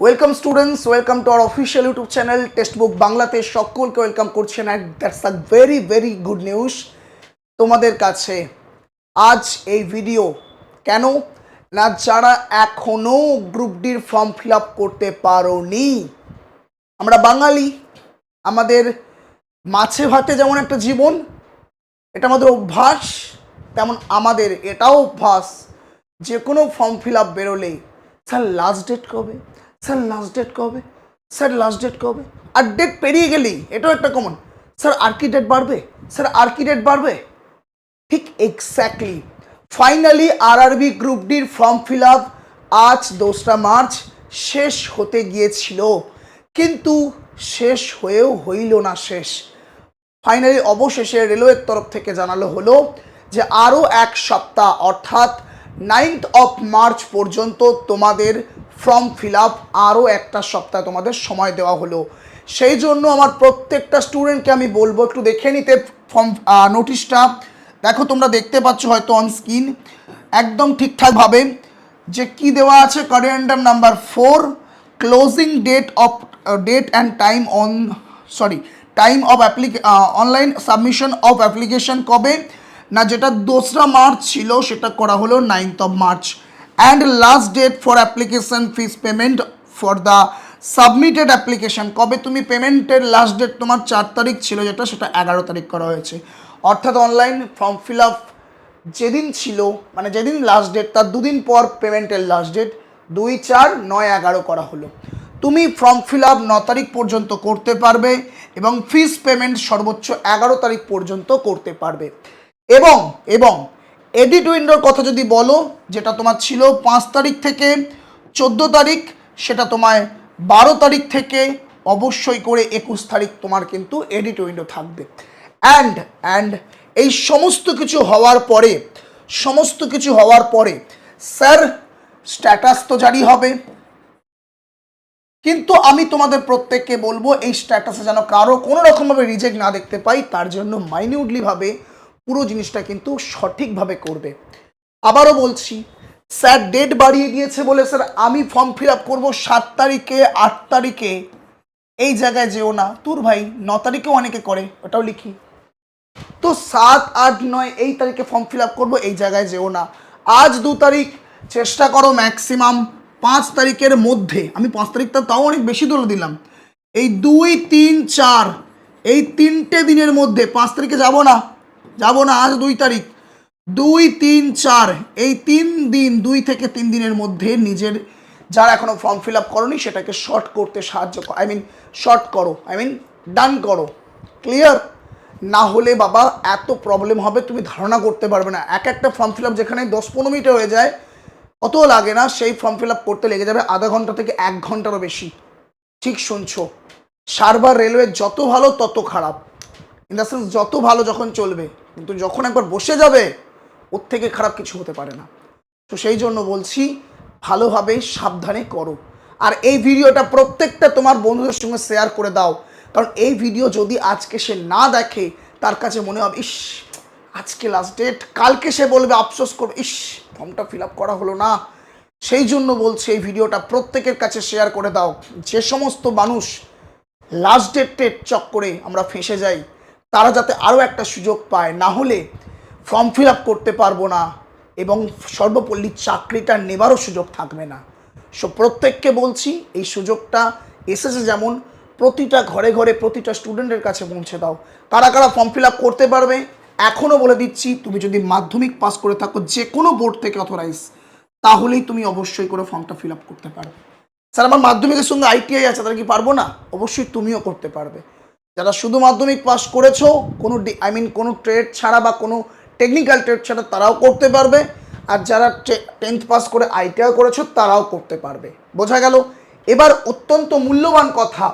Welcome students, welcome to our official YouTube channel text book বাংলাতে সকলকে welcome করছেন। And that's a very very good news তোমাদের কাছে আজ এই ভিডিও। কেন না, যারা এখনও গ্রুপ ডির ফর্ম ফিল আপ করতে পারোনি, আমরা বাঙালি, আমাদের মাছে ভাতে যেমন একটা জীবন, এটা আমাদের অভ্যাস, তেমন আমাদের এটাও অভ্যাস যে কোনো ফর্ম ফিল আপ বেরোলেই স্যার লাস্ট ডেট কবে, স্যার লাস্ট ডেট কবে, স্যার লাস্ট ডেট কবে। আর ডেট পেরিয়ে গেলেই এটাও একটা কমন, স্যার আর কি ডেট বাড়বে, স্যার আর কি ডেট বাড়বে। ঠিক এক্স্যাক্টলি ফাইনালি আরআরবি গ্রুপ ডির ফর্ম ফিল আপ আজ 2রা মার্চ শেষ হতে গিয়েছিল, কিন্তু শেষ হয়েও হইল না শেষ। ফাইনালি অবশেষে রেলওয়ের তরফ থেকে জানালো হলো যে আরও এক সপ্তাহ অর্থাৎ 9th of মার্চ পর্যন্ত তোমাদের ফর্ম ফিল আপ আরও একটা সপ্তাহ তোমাদের সময় দেওয়া হলো। সেই জন্য আমার প্রত্যেকটা স্টুডেন্টকে আমি বলবো একটু দেখে নিতে ফর্ম নোটিশটা। দেখো, তোমরা দেখতে পাচ্ছ হয়তো অন স্ক্রিন একদম ঠিকঠাকভাবে যে কি দেওয়া আছে। Corrigendum number 4, closing date of date and time on time of online submission of application কবে না, যেটা 2রা মার্চ ছিল সেটা করা হলো 9th of March. And last date for application fees payment for the submitted application কবে, তুমি পেমেন্টের লাস্ট ডেট তোমার 4 তারিখ ছিল যেটা, সেটা 11 তারিখ করা হয়েছে। অর্থাৎ অনলাইন ফর্ম ফিল আপ যেদিন ছিল, মানে যেদিন লাস্ট ডেট তার দুদিন পর পেমেন্টের লাস্ট ডেট 2, 4, 9, 11 করা হলো। তুমি ফর্ম ফিল আপ 9 তারিখ পর্যন্ত করতে পারবে এবং ফিস পেমেন্ট সর্বোচ্চ 11 তারিখ পর্যন্ত করতে পারবে। এবং এবং এডিট উইন্ডোর কথা যদি বলো, যেটা তোমার ছিল 5 তারিখ থেকে 14 তারিখ, সেটা তোমায় 12 তারিখ থেকে অবশ্যই করে 21 তারিখ তোমার কিন্তু এডিট উইন্ডো থাকবে। অ্যান্ড এই সমস্ত কিছু হওয়ার পরে স্যার স্ট্যাটাস তো জারি হবে, কিন্তু আমি তোমাদের প্রত্যেককে বলবো এই স্ট্যাটাসে যেন কারো কোনো রকমভাবে রিজেক্ট না দেখতে পাই, তার জন্য মাইনিউটলিভাবে পুরো জিনিসটা কিন্তু সঠিকভাবে করবে। আবারও বলছি, স্যার ডেট বাড়িয়ে দিয়েছে বলে স্যার আমি ফর্ম ফিল আপ করবো 7 তারিখে 8 তারিখে, এই জায়গায় যেও না। তোর ভাই 9 তারিখেও অনেকে করে, ওটাও লিখি তো 7, 8, 9 এই তারিখে ফর্ম ফিল আপ করবো, এই জায়গায় যেও না। আজ 2 তারিখ, চেষ্টা করো ম্যাক্সিমাম 5 তারিখের মধ্যে, আমি 5 তারিখটা তাও অনেক বেশি দূরে দিলাম, এই 2, 3, 4 এই 3টে দিনের মধ্যে, 5 তারিখে যাব না, আজ 2 তারিখ, 2, 3, 4 এই 3 দিন, 2 থেকে 3 দিনের মধ্যে নিজের যারা এখনো ফর্ম ফিল আপ করোনি সেটাকে শর্ট করতে সাহায্য করো, ডান করো। ক্লিয়ার? না হলে বাবা এত প্রবলেম হবে তুমি ধারণা করতে পারবে না। একটা ফর্ম ফিল আপ যেখানে 10-15 মিনিটে হয়ে যায়, অত লাগে না, সেই ফর্ম ফিল আপ করতে লেগে যাবে আধা ঘন্টা থেকে 1 ঘন্টারও বেশি। ঠিক শুনছো, সার্ভার রেলওয়ে যত ভালো তত খারাপ, ইন দ্য সেন্স যত ভালো যখন চলবে, কিন্তু যখন একবার বসে যাবে ওর থেকে খারাপ কিছু হতে পারে না। তো সেই জন্য বলছি ভালোভাবে সাবধানে করো। আর এই ভিডিওটা প্রত্যেকটা তোমার বন্ধুদের সঙ্গে শেয়ার করে দাও, কারণ এই ভিডিও যদি আজকে সে না দেখে তার কাছে মনে হবে ইস আজকে লাস্ট ডেট, কালকে সে বলবে, আফসোস করবে, ইস ফর্মটা ফিল আপ করা হলো না। সেই জন্য বলছি এই ভিডিওটা প্রত্যেকের কাছে শেয়ার করে দাও। যে সমস্ত মানুষ লাস্ট ডেটের চক্করে আমরা ফেঁসে যাই, তারা যাতে আরও একটা সুযোগ পায়, না হলে ফর্ম ফিল আপ করতে পারবো না এবং সর্বপল্লী চাকরিটা নেবারও সুযোগ থাকবে না। সো প্রত্যেককে বলছি এই সুযোগটা এসেছে যেমন প্রতিটা ঘরে ঘরে প্রতিটা স্টুডেন্টের কাছে পৌঁছে দাও। কারা কারা ফর্ম ফিল আপ করতে পারবে এখনও বলে দিচ্ছি, তুমি যদি মাধ্যমিক পাস করে থাকো যে কোনো বোর্ড থেকে অথরাইজ, তাহলেই তুমি অবশ্যই করে ফর্মটা ফিল আপ করতে পারবে। স্যার আমার মাধ্যমিকের সঙ্গে আইটিআই আছে, তাহলে কি পারবো না? অবশ্যই তুমিও করতে পারবে। যারা শুধু মাধ্যমিক পাস করেছো, কোনো কোনো ট্রেড ছাড়া বা কোনো টেকনিক্যাল ট্রেড ছাড়া, তারাও করতে পারবে। আর যারা 10th পাস করে আইটিআই করেছো তারাও করতে পারবে। বোঝা গেল? এবার অত্যন্ত মূল্যবান কথা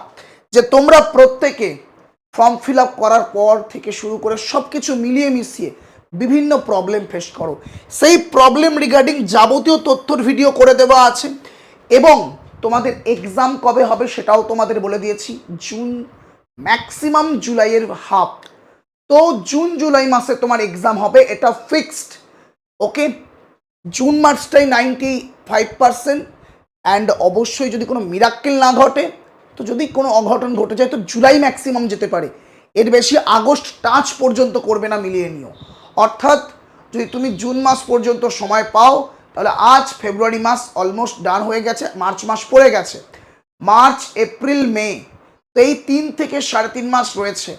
যে তোমরা প্রত্যেকে ফর্ম ফিল আপ করার পর থেকে শুরু করে সব কিছু মিলিয়ে মিশিয়ে বিভিন্ন প্রবলেম ফেস করো। সেই প্রবলেম রিগার্ডিং যাবতীয় তথ্যর ভিডিও করে দেওয়া আছে এবং তোমাদের এক্সাম কবে হবে সেটাও তোমাদের বলে দিয়েছি। জুন, ম্যাক্সিমাম জুলাইয়ের হাফ, তো জুন জুলাই মাসে তোমার এক্সাম হবে, এটা ফিক্সড। ওকে, জুন মার্চটাই 95%, অ্যান্ড অবশ্যই যদি কোনো মিরাক্কেল না ঘটে, তো যদি কোনো অঘটন ঘটে যায় তো জুলাই ম্যাক্সিমাম যেতে পারে, এর বেশি আগস্ট টাচ পর্যন্ত করবে না, মিলিয়ে নিও। অর্থাৎ যদি তুমি জুন মাস পর্যন্ত সময় পাও, তাহলে আজ ফেব্রুয়ারি মাস অলমোস্ট ডান হয়ে গেছে, মার্চ মাস পড়ে গেছে, মার্চ এপ্রিল মে, তো এই 3 থেকে 3.5 মাস রয়েছে।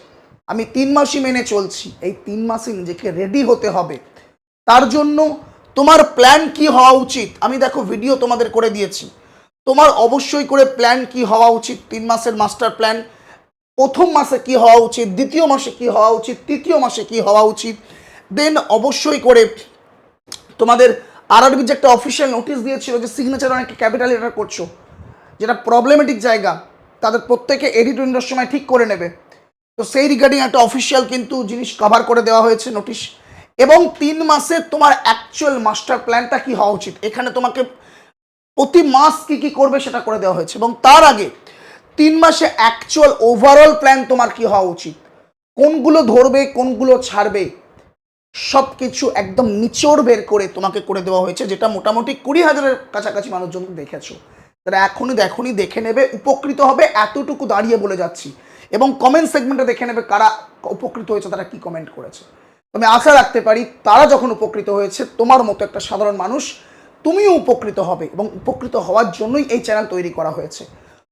আমি 3 মাসই মেনে চলছি, এই 3 মাসে নিজেকে রেডি হতে হবে। তার জন্য তোমার প্ল্যান কি হওয়া উচিত, আমি দেখো ভিডিও তোমাদের করে দিয়েছি। তোমার অবশ্যই করে প্ল্যান কি হওয়া উচিত, 3 মাসের মাস্টার প্ল্যান। প্রথম মাসে কি হওয়া উচিত, দ্বিতীয় মাসে কি হওয়া উচিত, তৃতীয় মাসে কি হওয়া উচিত। দেন অবশ্যই করে তোমাদের আরআরবি যে একটা অফিসিয়াল নোটিশ দিয়েছিল যে সিগনেচার অনেকটা ক্যাপিটাল লেটার করছো, যেটা প্রবলেমেটিক জায়গা, তাদের প্রত্যেকে এডিট উইন্ডোর সময় ঠিক করে নেবে। তো সেই রিগার্ডিং একটা অফিসিয়াল কিন্তু জিনিস কভার করে দেওয়া হয়েছে নোটিশ। এবং 3 মাসে তোমার অ্যাকচুয়াল মাস্টার প্ল্যানটা কি হওয়া উচিত, এখানে তোমাকে প্রতি মাস কি কি করবে সেটা করে দেওয়া হয়েছে। এবং তার আগে 3 মাসে অ্যাকচুয়াল ওভারঅল প্ল্যান তোমার কি হওয়া উচিত, কোনগুলো ধরবে কোনগুলো ছাড়বে, সব কিছু একদম নিচড় বের করে তোমাকে করে দেওয়া হয়েছে, যেটা মোটামুটি 20,000-এর কাছাকাছি মানুষজন দেখেছো। তারা এখনই দেখে নেবে, উপকৃত হবে, এতটুকু দাঁড়িয়ে বলে যাচ্ছি। এবং কমেন্ট সেগমেন্টে দেখে নেবে কারা উপকৃত হয়েছে, তারা কি কমেন্ট করেছে। আমি আশা রাখতে পারি তারা যখন উপকৃত হয়েছে, তোমার মতো একটা সাধারণ মানুষ তুমিও উপকৃত হবে, এবং উপকৃত হওয়ার জন্যই এই চ্যানেল তৈরি করা হয়েছে।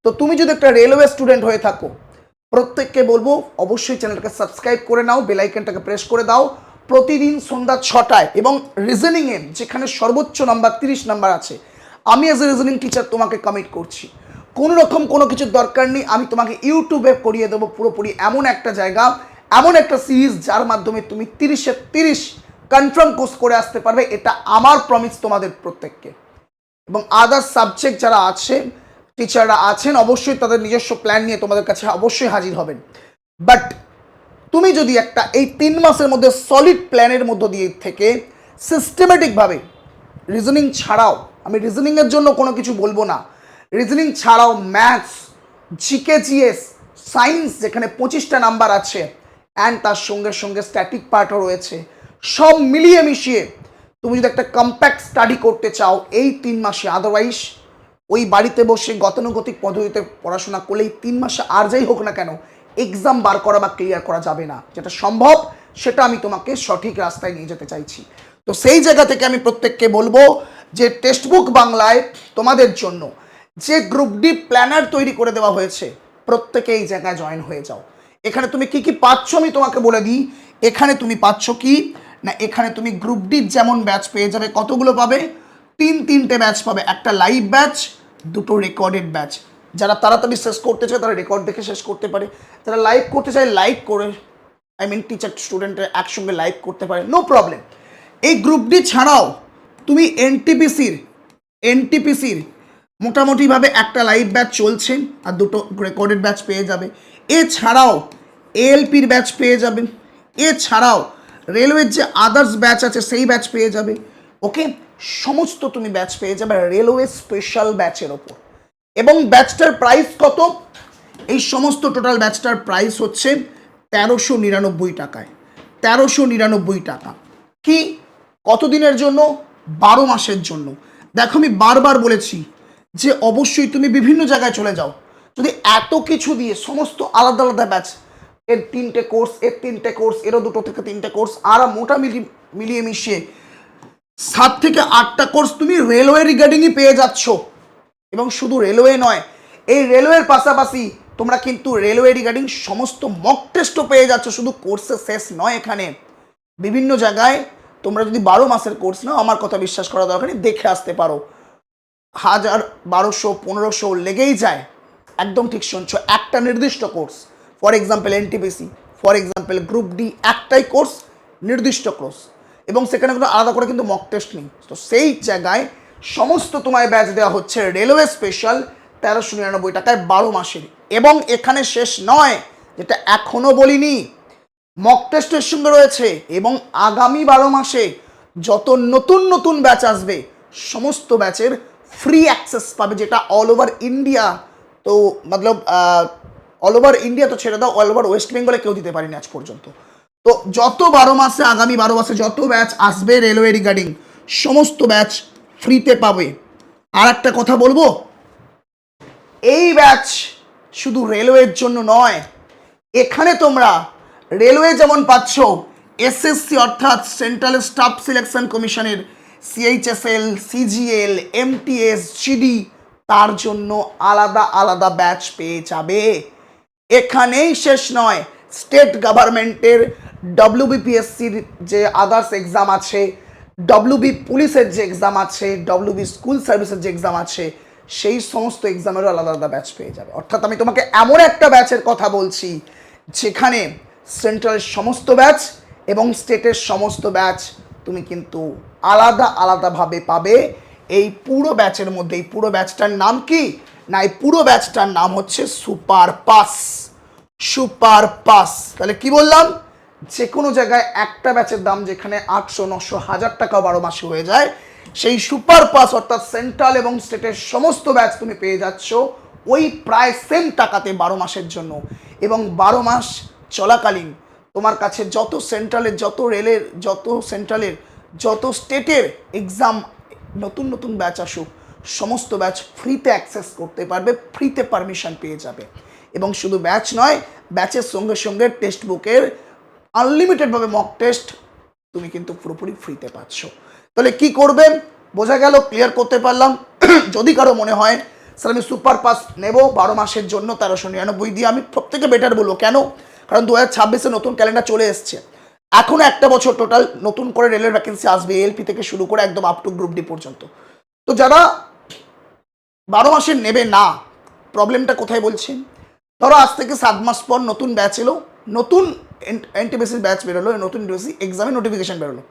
তো তুমি যদি একটা রেলওয়ে স্টুডেন্ট হয়ে থাকো, প্রত্যেককে বলবো অবশ্যই চ্যানেলটাকে সাবস্ক্রাইব করে নাও, বেল আইকনটাকে প্রেস করে দাও। প্রতিদিন সন্ধ্যা 6টায়, এবং রিজনিংয়ে যেখানে সর্বোচ্চ নাম্বার 30 নাম্বার আছে, আমি অ্যাজ এ রিজনিং টিচার তোমাকে কমিট করছি। কোনো রকম কোনো কিছুর দরকার নেই, আমি তোমাকে ইউটিউবে করিয়ে দেবো পুরোপুরি এমন একটা জায়গা, এমন একটা সিরিজ যার মাধ্যমে তুমি 30-এ 30 কনফার্ম কোর্স করে আসতে পারবে। এটা আমার প্রমিস তোমাদের প্রত্যেককে। এবং আদার্স সাবজেক্ট যারা আছেন, টিচাররা আছেন, অবশ্যই তাদের নিজস্ব প্ল্যান নিয়ে তোমাদের কাছে অবশ্যই হাজির হবেন। বাট তুমি যদি একটা এই 3 মাসের মধ্যে সলিড প্ল্যানের মধ্য দিয়ে থেকে সিস্টেমেটিকভাবে রিজনিং ছাড়াও, আমি রিজনিংয়ের জন্য কোনো কিছু বলবো না, রিজনিং ছাড়াও ম্যাথস, জিকে, জিএস, সায়েন্স যেখানে 25টা নাম্বার আছে, অ্যান্ড তার সঙ্গে সঙ্গে স্ট্যাটিক পার্টও রয়েছে, সব মিলিয়ে মিশিয়ে তুমি যদি একটা কম্প্যাক্ট স্টাডি করতে চাও এই 3 মাসে, আদারওয়াইজ ওই বাড়িতে বসে গতানুগতিক পদ্ধতিতে পড়াশোনা করলেই 3 মাসে আর যাই হোক না কেন এক্সাম বার করা বা ক্লিয়ার করা যাবে না। যেটা সম্ভব সেটা আমি তোমাকে সঠিক রাস্তায় নিয়ে যেতে চাইছি। তো সেই জায়গা থেকে আমি প্রত্যেককে বলবো যে টেক্সটবুক বাংলায় তোমাদের জন্য যে গ্রুপ ডি প্ল্যানার তৈরি করে দেওয়া হয়েছে, প্রত্যেকে এই জায়গায় জয়েন হয়ে যাও। এখানে তুমি কি কি পাচ্ছ আমি তোমাকে বলে দিই। এখানে তুমি পাচ্ছ কি না, এখানে তুমি গ্রুপ ডি যেমন ব্যাচ পেয়ে যাবে, কতগুলো পাবে, 3টে ব্যাচ পাবে, একটা লাইভ ব্যাচ, 2টো রেকর্ডেড ব্যাচ। যারা তাড়াতাড়ি শেষ করতে চায় তারা রেকর্ড দেখে শেষ করতে পারে, যারা লাইভ করতে চায় লাইভ করে, টিচার স্টুডেন্টরা একসঙ্গে লাইভ করতে পারে, নো প্রবলেম। এই গ্রুপ ডি ছাড়াও তুমি এনটিপিসির মোটামুটিভাবে একটা লাইভ ব্যাচ চলছে আর 2টো রেকর্ডেড ব্যাচ পেয়ে যাবে। এছাড়াও এএলপির ব্যাচ পেয়ে যাবে, এছাড়াও রেলওয়ের যে আদার্স ব্যাচ আছে সেই ব্যাচ পেয়ে যাবে। ওকে, সমস্ত তুমি ব্যাচ পেয়ে যাবে রেলওয়ে স্পেশাল ব্যাচের ওপর। এবং ব্যাচটার প্রাইস কত, এই সমস্ত টোটাল ব্যাচটার প্রাইস হচ্ছে 1399 টাকায়, 1399 টাকা। কি, কতদিনের জন্য, 12 মাসের জন্য। দেখো আমি বারবার বলেছি যে অবশ্যই তুমি বিভিন্ন জায়গায় চলে যাও, যদি এত কিছু দিয়ে সমস্ত আলাদা আলাদা ব্যাচ, এর 3টে কোর্স, এর 3টে কোর্স, এরও 2 থেকে 3টে কোর্স, আর মিলিয়ে মিশিয়ে 7 থেকে 8টা কোর্স তুমি রেলওয়ে রিগার্ডিংই পেয়ে যাচ্ছ। এবং শুধু রেলওয়ে নয়, এই রেলওয়ের পাশাপাশি তোমরা কিন্তু রেলওয়ে রিগার্ডিং সমস্ত মক টেস্টও পেয়ে যাচ্ছ। শুধু কোর্সের শেষ নয়, এখানে বিভিন্ন জায়গায় তোমরা যদি 12 মাসের কোর্স নাও, আমার কথা বিশ্বাস করা দরকার নেই, দেখে আসতে পারো, 1000, 1200, 1500 লেগেই যায়। একদম ঠিক শুনছো, একটা নির্দিষ্ট course, for example NTPC, for example group D, একটাই কোর্স, নির্দিষ্ট কোর্স, এবং সেখানে কোনো আলাদা করে কিন্তু মক টেস্ট নেই। তো সেই জায়গায় সমস্ত তোমায় ব্যাচ দেওয়া হচ্ছে রেলওয়ে স্পেশাল 1399 টাকায় 12 মাসের। এবং এখানে শেষ নয়, যেটা এখনো বলিনি, মক টেস্টের সঙ্গে রয়েছে, এবং আগামী 12 মাসে যত নতুন নতুন ব্যাচ আসবে সমস্ত ব্যাচের ফ্রি অ্যাক্সেস পাবে, যেটা অল ওভার ইন্ডিয়া, তো মতলব অল ওভার ইন্ডিয়া তো ছেড়ে দাও, অল ওভার ওয়েস্ট বেঙ্গলে কেউ দিতে পারেনি আজ পর্যন্ত। তো যত 12 মাসে, আগামী 12 মাসে যত ব্যাচ আসবে রেলওয়ে রিগার্ডিং, সমস্ত ব্যাচ ফ্রিতে পাবে। আর একটা কথা বলবো, এই ব্যাচ শুধু রেলওয়ের জন্য নয়, এখানে তোমরা রেলওয়ে যেমন পাচ্ছ, এসএসসি অর্থাৎ সেন্ট্রাল স্টাফ সিলেকশন কমিশনের সিএইচএসএল, সিজিএল, এমটিএস, জিডি, তার জন্য আলাদা আলাদা ব্যাচ পেয়ে যাবে। এখানেই শেষ নয়, স্টেট গভর্নমেন্টের ডব্লিউবিপিএসসির যে আদার্স এক্সাম আছে, ডব্লিউবি পুলিশের যে এক্সাম আছে, ডব্লিউবি স্কুল সার্ভিসের যে এক্সাম আছে, সেই সমস্ত এক্সামেরও আলাদা আলাদা ব্যাচ পেয়ে যাবে। অর্থাৎ আমি তোমাকে এমন একটা ব্যাচের কথা বলছি যেখানে সেন্ট্রালের সমস্ত ব্যাচ এবং স্টেটের সমস্ত ব্যাচ তুমি কিন্তু আলাদা আলাদাভাবে পাবে এই পুরো ব্যাচের মধ্যে। এই পুরো ব্যাচটার নাম কি না, এই পুরো ব্যাচটার নাম হচ্ছে সুপার পাস। সুপার পাস, তাহলে কি বললাম, যে কোনো জায়গায় একটা ব্যাচের দাম যেখানে 800, 900, 1000 টাকা 12 মাসে হয়ে যায়, সেই সুপার পাস অর্থাৎ সেন্ট্রাল এবং স্টেটের সমস্ত ব্যাচ তুমি পেয়ে যাচ্ছ ওই প্রায় সেম টাকাতে 12 মাসের জন্য। এবং 12 মাস চলাকালীন তোমার কাছে যত সেন্ট্রালের, যত রেলের, যত সেন্ট্রালের, যত স্টেটের এক্সাম নতুন নতুন ব্যাচ আসুক, সমস্ত ব্যাচ ফ্রিতে অ্যাক্সেস করতে পারবে, ফ্রিতে পারমিশন পেয়ে যাবে। এবং শুধু ব্যাচ নয়, ব্যাচের সঙ্গে সঙ্গে টেক্সট বুকের আনলিমিটেডভাবে মক টেস্ট তুমি কিন্তু পুরোপুরি ফ্রিতে পাচ্ছ। তাহলে কি করবেন বোঝা গেল, ক্লিয়ার করতে পারলাম। যদি কারো মনে হয় স্যার আমি সুপার পাস নেব 12 মাসের জন্য 1399 দিয়ে, আমি প্রত্যেকে বেটার বলবো। কেন? কারণ 2026-এ নতুন ক্যালেন্ডার চলে এসছে, এখনো একটা বছর টোটাল নতুন করে রেলের ভ্যাকেন্সি আসবে, এলপি থেকে শুরু করে একদম আপ টু গ্রুপ ডি পর্যন্ত। তো যারা 12 মাসের নেবে না, প্রবলেমটা কোথায় বলছেন, ধরো আজ থেকে 7 মাস পর নতুন ব্যাচ এলো, নতুন এনটিপিসির ব্যাচ বেরোলো, নতুন ইউনিভার্সিটি এক্সামের নোটিফিকেশন বেরোলো,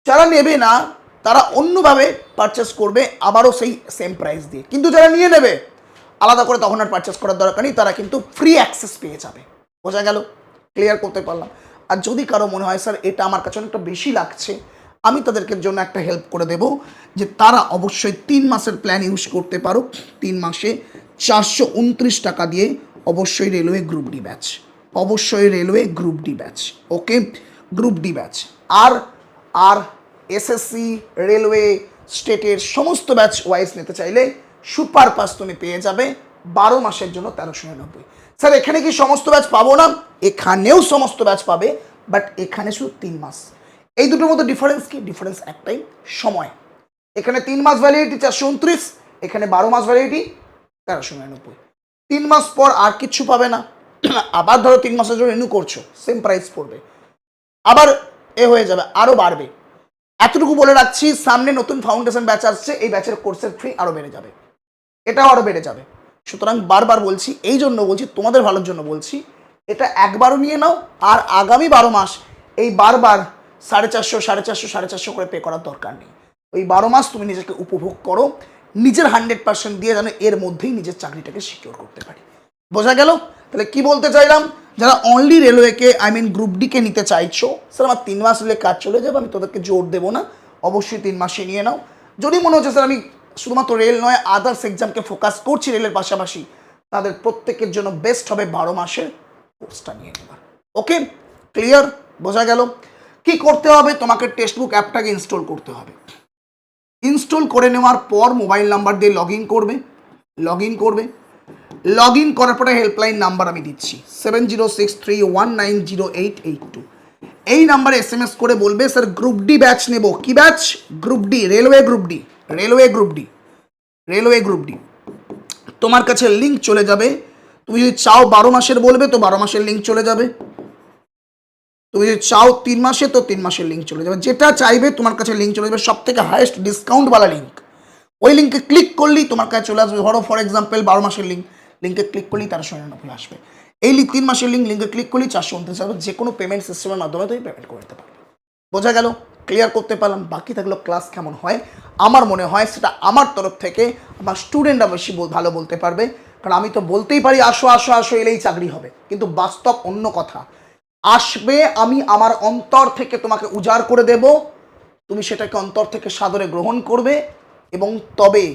যারা নেবে না তারা অন্যভাবে পারচেস করবে আবারও সেই সেম প্রাইস দিয়ে। কিন্তু যারা নিয়ে নেবে আলাদা করে তখন আর পারচেস করার দরকার নেই, তারা কিন্তু ফ্রি অ্যাক্সেস পেয়ে যাবে। বোঝা গেল, ক্লিয়ার করতে পারলাম। আর যদি কারো মনে হয় স্যার এটা আমার কাছে অনেকটা বেশি লাগছে, আমি তাদেরকে জন্য একটা হেল্প করে দেব, যে তারা অবশ্যই 3 মাসের প্ল্যান ইউজ করতে পারো। 3 মাসে 429 টাকা দিয়ে অবশ্যই রেলওয়ে গ্রুপ ডি ব্যাচ, অবশ্যই রেলওয়ে গ্রুপ ডি ব্যাচ, ওকে, গ্রুপ ডি ব্যাচ। আর আর এসএসসি, রেলওয়ে, স্টেটের সমস্ত ব্যাচ ওয়াইজ নিতে চাইলে সুপার পাস তুমি পেয়ে যাবে 12 মাসের জন্য 1399। স্যার এখানে কি সমস্ত ব্যাচ পাবো না? এখানেও সমস্ত ব্যাচ পাবে, বাট এখানে শুধু 3 মাস। এই দুটোর মধ্যে ডিফারেন্স কি? ডিফারেন্স একটাই, সময়। এখানে 3 মাস ভ্যালিডিটি 429, এখানে 12 মাস ভ্যালিডিটি 1399। 3 মাস পর আর কিচ্ছু পাবে না, আবার ধরো 3 মাসের জন্য রিনিউ করছো, সেম প্রাইস পড়বে, আবার হয়ে যাবে, আরও বাড়বে। এতটুকু বলে রাখছি, সামনে নতুন ফাউন্ডেশন ব্যাচ আসছে, এই ব্যাচের কোর্সের ফি আরও বেড়ে যাবে, এটাও আরও বেড়ে যাবে। সুতরাং বারবার বলছি, এই জন্য বলছি, তোমাদের ভালোর জন্য বলছি, এটা একবারও নিয়ে নাও, আর আগামী 12 মাস এই বারবার 450, 450, 450 করে পে করার দরকার নেই। ওই 12 মাস তুমি নিজেকে উপভোগ করো, নিজের 100% দিয়ে যেন এর মধ্যেই নিজের চাকরিটাকে সিকিওর করতে পারি। বোঝা গেল? তাহলে কি বলতে চাইলাম, যারা অনলি রেলওয়েকে গ্রুপ ডিকে নিতে চাইছো, স্যার আমার 3 মাস হলে কাজ চলে যাবে, আমি তোদেরকে জোর দেবো না, অবশ্যই 3 মাসে নিয়ে নাও। যদি মনে হচ্ছে স্যার আমি শুধুমাত্র রেল নয় আদার্স এক্সামকে ফোকাস করছি রেলের পাশাপাশি, তাদের প্রত্যেকের জন্য বেস্ট হবে 12 মাসের কোর্সটা নিয়ে নেবার। ওকে, ক্লিয়ার? বোঝা গেল? কি করতে হবে, তোমাকে টেক্সট বুক অ্যাপটাকে ইনস্টল করতে হবে। ইনস্টল করে নেওয়ার পর মোবাইল নাম্বার দিয়ে লগ ইন করবে। লগ ইন করার পরে হেল্পলাইন নাম্বার আমি দিচ্ছি 7063190882। এই নাম্বারে SMS করে বলবে স্যার গ্রুপ ডি ব্যাচ নেব। কি batch? Group D, railway group D. তোমার কাছে লিঙ্ক চলে যাবে, তুমি যদি চাও 12 মাসের বলবে তো 12 মাসের লিঙ্ক চলে যাবে, তুমি যদি চাও 3 মাসে তো 3 মাসের লিঙ্ক চলে যাবে, যেটা চাইবে তোমার কাছে লিঙ্ক চলে যাবে, সব থেকে হাইয়েস্ট ডিসকাউন্টওয়ালা লিঙ্ক। ওই লিঙ্কে ক্লিক করলেই তোমার কাছে চলে আসবে। ধরো ফর এক্সাম্পল 12 মাসের লিঙ্কে ক্লিক করলেই 1399 আসবে। এই 3 মাসের লিঙ্কে ক্লিক করলেই 429 আসবে। যে কোনো পেমেন্ট সিস্টেমের মাধ্যমে তুমি পেমেন্ট করে দিতে পারবে। বোঝা গেল? ক্লিয়ার করতে পারলাম? বাকি থাকলো ক্লাস কেমন হয়, আমার মনে হয় সেটা আমার তরফ থেকে আমার স্টুডেন্টরা বেশি ভালো বলতে পারবে। কারণ আমি তো বলতেই পারি আসো আসো আসো এলেই চাকরি হবে, কিন্তু বাস্তব অন্য কথা। আসবে, আমি আমার অন্তর থেকে তোমাকে উজাড় করে দেব, তুমি সেটাকে অন্তর থেকে সাদরে গ্রহণ করবে, এবং তবে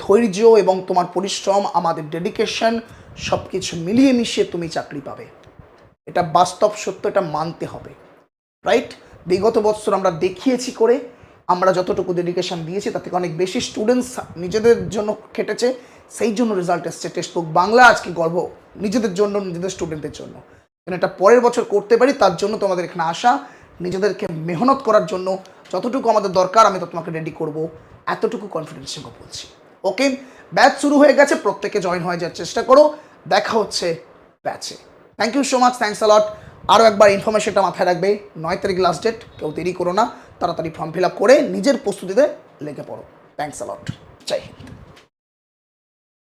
ধৈর্য এবং তোমার পরিশ্রম, আমাদের ডেডিকেশন সব কিছু মিলিয়ে মিশিয়ে তুমি চাকরি পাবে। এটা বাস্তব সত্য, এটা মানতে হবে, রাইট? বিগত বছর আমরা দেখিয়েছি করে, আমরা যতটুকু ডেডিকেশন দিয়েছি তার থেকে অনেক বেশি স্টুডেন্টস নিজেদের জন্য খেটেছে, সেই জন্য রেজাল্ট এসছে টেক্সট বুক বাংলা। আজকে গর্ব নিজেদের জন্য, নিজেদের স্টুডেন্টদের জন্য। কারণ এটা পরের বছর করতে পারি তার জন্য তোমাদের এখানে আসা, নিজেদেরকে মেহনত করার জন্য যতটুকু আমাদের দরকার আমি তো তোমাকে রেডি করব, এতটুকু কনফিডেন্স সঙ্গে বলছি। ওকে, ব্যাচ শুরু হয়ে গেছে, প্রত্যেকে জয়েন হয়ে যাওয়ার চেষ্টা করো। দেখা হচ্ছে ব্যাচে। Thank you so much, thanks a lot. আরও একবার ইনফরমেশনটা মাথায় রাখবে, 9 তারিখ লাস্ট ডেট, কেউ দেরি করো না, তাড়াতাড়ি ফর্ম ফিল আপ করে নিজের প্রস্তুতিতে লেগে পড়ো। থ্যাংকস আ লট, জয় হিন্দ।